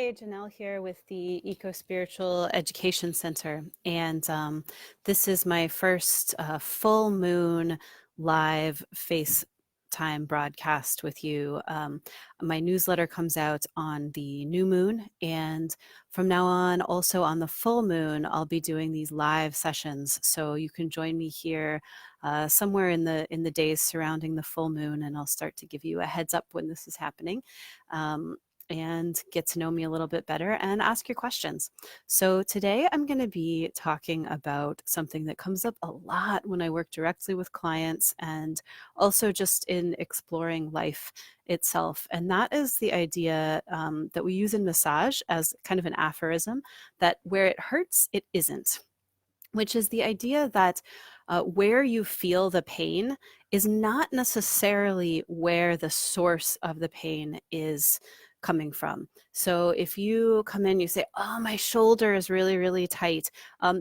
Hey, Janelle here with the Eco Spiritual Education Center. And this is my first full moon live FaceTime broadcast with you. My newsletter comes out on the new moon. And from now on, also on the full moon, I'll be doing these live sessions. So you can join me here somewhere in the days surrounding the full moon. And I'll start to give you a heads up when this is happening. And get to know me a little bit better and ask your questions. So today I'm going to be talking about something that comes up a lot when I work directly with clients and also just in exploring life itself. And that is the idea that we use in massage as kind of an aphorism that where it hurts, it isn't, which is the idea that where you feel the pain is not necessarily where the source of the pain is coming from. So if you come in, you say, oh, my shoulder is really, really tight.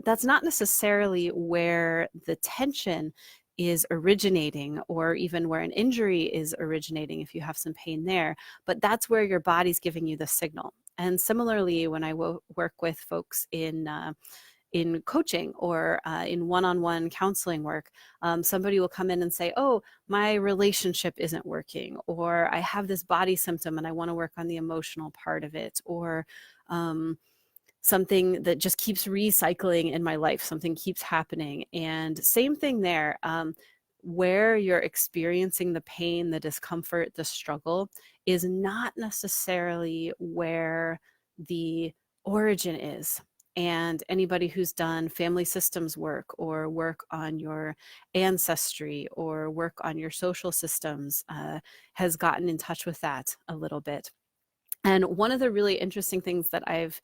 That's not necessarily where the tension is originating or even where an injury is originating if you have some pain there, but that's where your body's giving you the signal. And similarly, when I work with folks in coaching or in one-on-one counseling work, somebody will come in and say, oh, my relationship isn't working, or I have this body symptom and I want to work on the emotional part of it, or something that just keeps recycling in my life, something keeps happening. And same thing there, where you're experiencing the pain, the discomfort, the struggle is not necessarily where the origin is. And anybody who's done family systems work or work on your ancestry or work on your social systems has gotten in touch with that a little bit. And one of the really interesting things that I've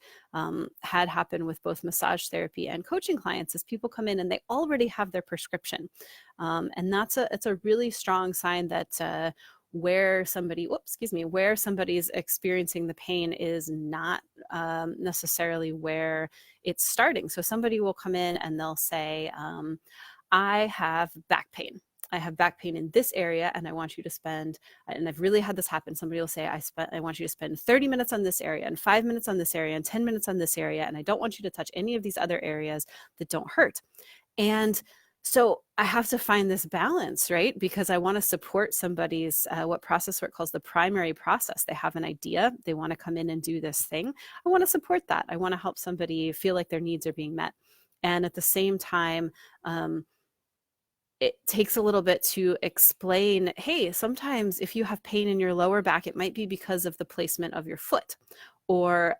had happen with both massage therapy and coaching clients is people come in and they already have their prescription. And it's a really strong sign that where somebody's experiencing the pain is not necessarily where it's starting. So somebody will come in and they'll say, I have back pain. I have back pain in this area and I want you to spend, and I've really had this happen. Somebody will say, I want you to spend 30 minutes on this area and 5 minutes on this area and 10 minutes on this area. And I don't want you to touch any of these other areas that don't hurt. And so I have to find this balance, right? Because I want to support somebody's, what process work calls the primary process. They have an idea. They want to come in and do this thing. I want to support that. I want to help somebody feel like their needs are being met. And at the same time, it takes a little bit to explain, hey, sometimes if you have pain in your lower back, it might be because of the placement of your foot or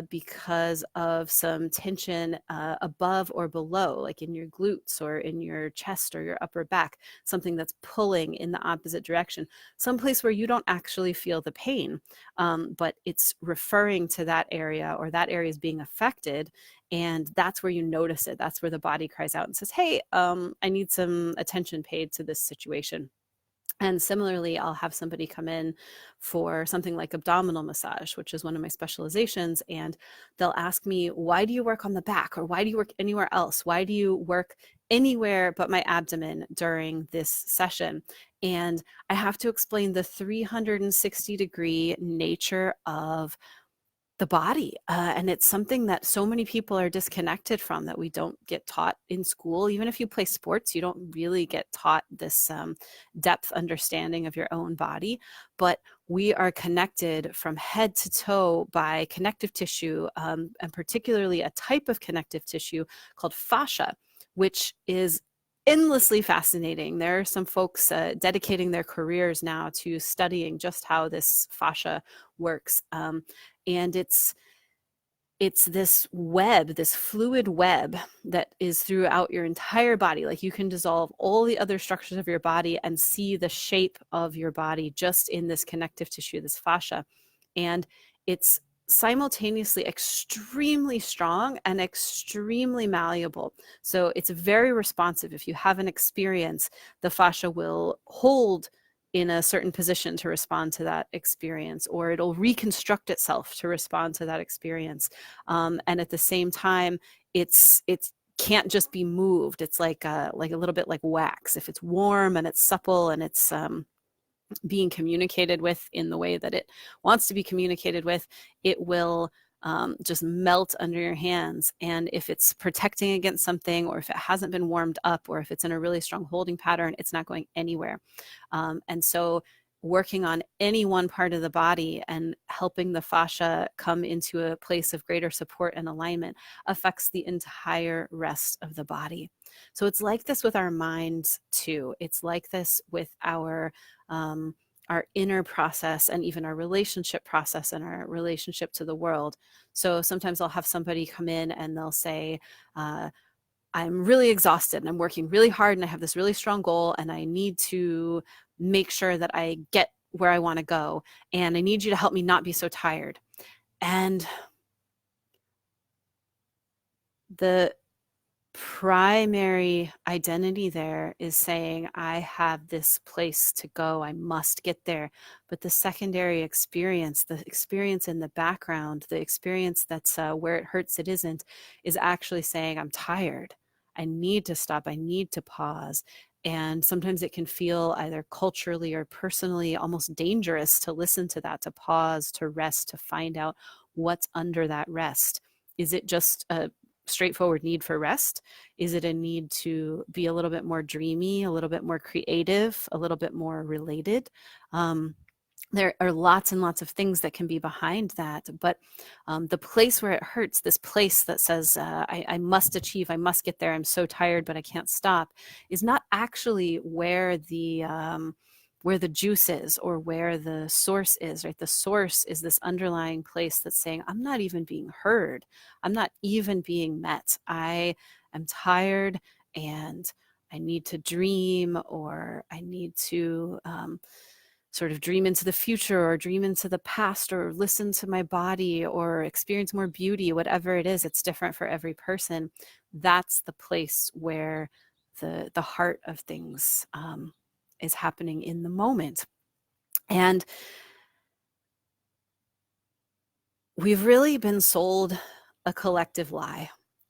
because of some tension above or below, like in your glutes or in your chest or your upper back, something that's pulling in the opposite direction, someplace where you don't actually feel the pain, but it's referring to that area or that area is being affected. And that's where you notice it. That's where the body cries out and says, hey, I need some attention paid to this situation. And similarly, I'll have somebody come in for something like abdominal massage, which is one of my specializations. And they'll ask me, why do you work on the back? Or why do you work anywhere else? Why do you work anywhere but my abdomen during this session? And I have to explain the 360-degree nature of the body. And it's something that so many people are disconnected from, that we don't get taught in school. Even if you play sports, you don't really get taught this depth understanding of your own body. But we are connected from head to toe by connective tissue, and particularly a type of connective tissue called fascia, which is endlessly fascinating. There are some folks dedicating their careers now to studying just how this fascia works. And it's this web, this fluid web that is throughout your entire body. Like you can dissolve all the other structures of your body and see the shape of your body just in this connective tissue, this fascia. And it's simultaneously extremely strong and extremely malleable. So it's very responsive. If you have an experience, the fascia will hold in a certain position to respond to that experience, or it'll reconstruct itself to respond to that experience. And at the same time, it can't just be moved. It's like a little bit like wax. If it's warm and it's supple and it's being communicated with in the way that it wants to be communicated with, it will just melt under your hands. And if it's protecting against something, or if it hasn't been warmed up, or if it's in a really strong holding pattern, it's not going anywhere. And so working on any one part of the body and helping the fascia come into a place of greater support and alignment affects the entire rest of the body. So it's like this with our minds too. It's like this with our inner process, and even our relationship process, and our relationship to the world. So sometimes I'll have somebody come in and they'll say, I'm really exhausted and I'm working really hard and I have this really strong goal and I need to make sure that I get where I want to go. And I need you to help me not be so tired. And the primary identity there is saying, I have this place to go, I must get there. But the secondary experience, the experience in the background, the experience that's where it hurts, it isn't, is actually saying, I'm tired, I need to stop, I need to pause. And sometimes it can feel either culturally or personally almost dangerous to listen to that, to pause, to rest, to find out what's under that rest. Is it just a straightforward need for rest? Is it a need to be a little bit more dreamy, a little bit more creative, a little bit more related? There are lots and lots of things that can be behind that, but the place where it hurts, this place that says, I must achieve, I must get there, I'm so tired, but I can't stop, is not actually where the juice is, or where the source is, right? The source is this underlying place that's saying, I'm not even being heard. I'm not even being met. I am tired and I need to dream, or I need to sort of dream into the future, or dream into the past, or listen to my body, or experience more beauty, whatever it is. It's different for every person. That's the place where the heart of things is happening in the moment. And we've really been sold a collective lie.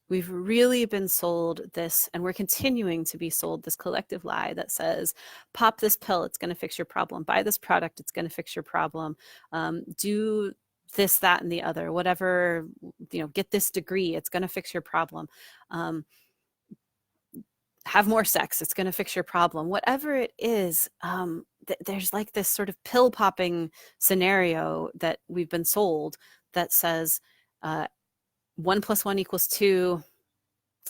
We've really been sold this, and we're continuing to be sold this collective lie that says, pop this pill, it's going to fix your problem. Buy this product, it's going to fix your problem. Do this, that, and the other, whatever, get this degree, it's going to fix your problem. Have more sex, it's going to fix your problem. Whatever it is, there's like this sort of pill popping scenario that we've been sold that says 1 + 1 = 2.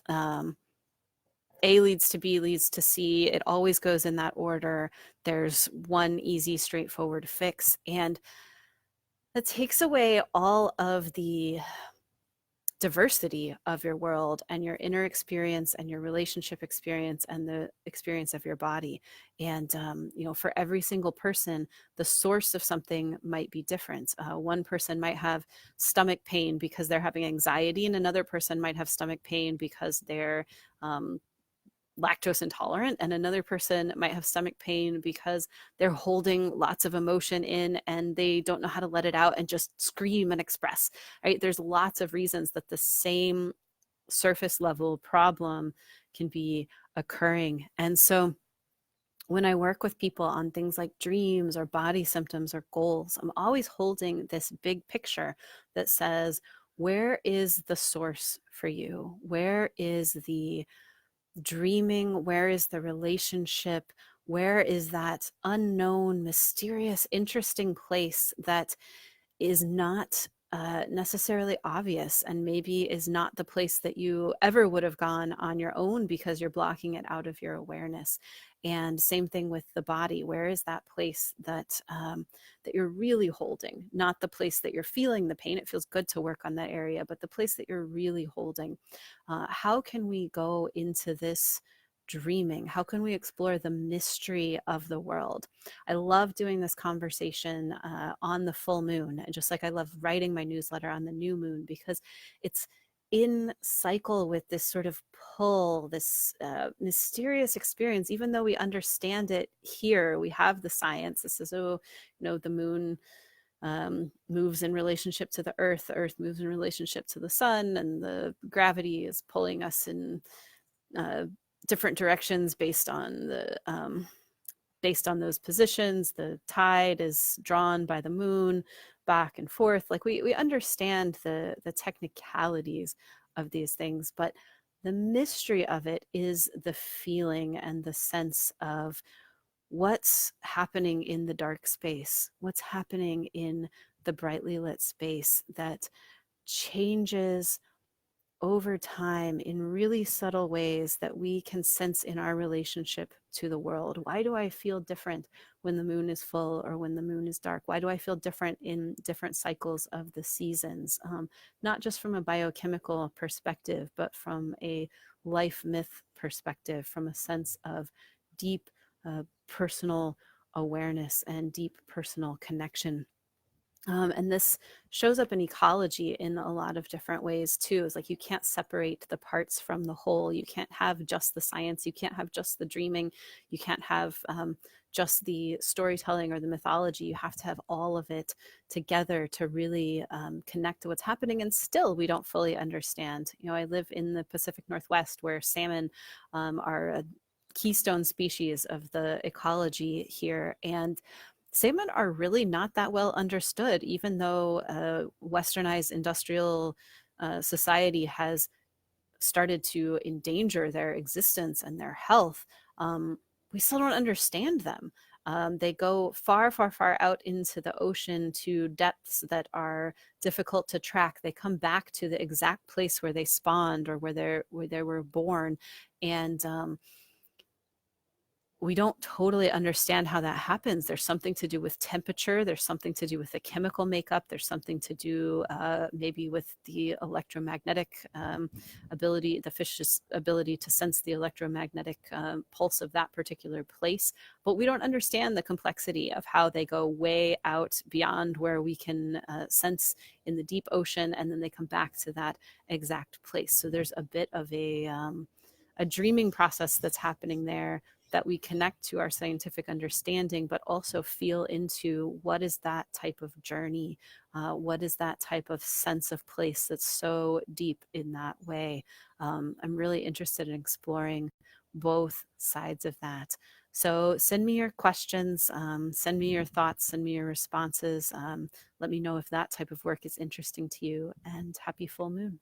A leads to B leads to C. It always goes in that order. There's one easy, straightforward fix. And that takes away all of the diversity of your world, and your inner experience, and your relationship experience, and the experience of your body. And for every single person, the source of something might be different. One person might have stomach pain because they're having anxiety, and another person might have stomach pain because they're lactose intolerant, and another person might have stomach pain because they're holding lots of emotion in and they don't know how to let it out and just scream and express, right? There's lots of reasons that the same surface level problem can be occurring. And so when I work with people on things like dreams or body symptoms or goals, I'm always holding this big picture that says, where is the source for you? Where is the dreaming? Where is the relationship? Where is that unknown, mysterious, interesting place that is not necessarily obvious, and maybe is not the place that you ever would have gone on your own because you're blocking it out of your awareness? And same thing with the body. Where is that place that that you're really holding? Not the place that you're feeling the pain. It feels good to work on that area, but the place that you're really holding. How can we go into this dreaming? How can we explore the mystery of the world? I love doing this conversation on the full moon, just like I love writing my newsletter on the new moon, because it's in cycle with this sort of pull, this mysterious experience. Even though we understand it here, we have the science. This is, the moon moves in relationship to the earth moves in relationship to the sun, and the gravity is pulling us in different directions based on the based on those positions, the tide is drawn by the moon back and forth. Like we understand the technicalities of these things, but the mystery of it is the feeling and the sense of what's happening in the dark space, what's happening in the brightly lit space that changes over time in really subtle ways that we can sense in our relationship to the world. Why do I feel different when the moon is full or when the moon is dark? Why do I feel different in different cycles of the seasons? Not just from a biochemical perspective, but from a life myth perspective, from a sense of deep personal awareness and deep personal connection. And this shows up in ecology in a lot of different ways too. It's like you can't separate the parts from the whole. You can't have just the science. You can't have just the dreaming. You can't have just the storytelling or the mythology. You have to have all of it together to really connect to what's happening. And still, we don't fully understand. You know, I live in the Pacific Northwest where salmon are a keystone species of the ecology here. And salmon are really not that well understood, even though westernized industrial society has started to endanger their existence and their health. We still don't understand them. They go far, far, far out into the ocean to depths that are difficult to track. They come back to the exact place where they spawned or where they were born, and we don't totally understand how that happens. There's something to do with temperature. There's something to do with the chemical makeup. There's something to do maybe with the electromagnetic ability, the fish's ability to sense the electromagnetic pulse of that particular place. But we don't understand the complexity of how they go way out beyond where we can sense in the deep ocean, and then they come back to that exact place. So there's a bit of a dreaming process that's happening there that we connect to our scientific understanding, but also feel into what is that type of journey? What is that type of sense of place that's so deep in that way? I'm really interested in exploring both sides of that. So send me your questions, send me your thoughts, send me your responses. Let me know if that type of work is interesting to you, and happy full moon.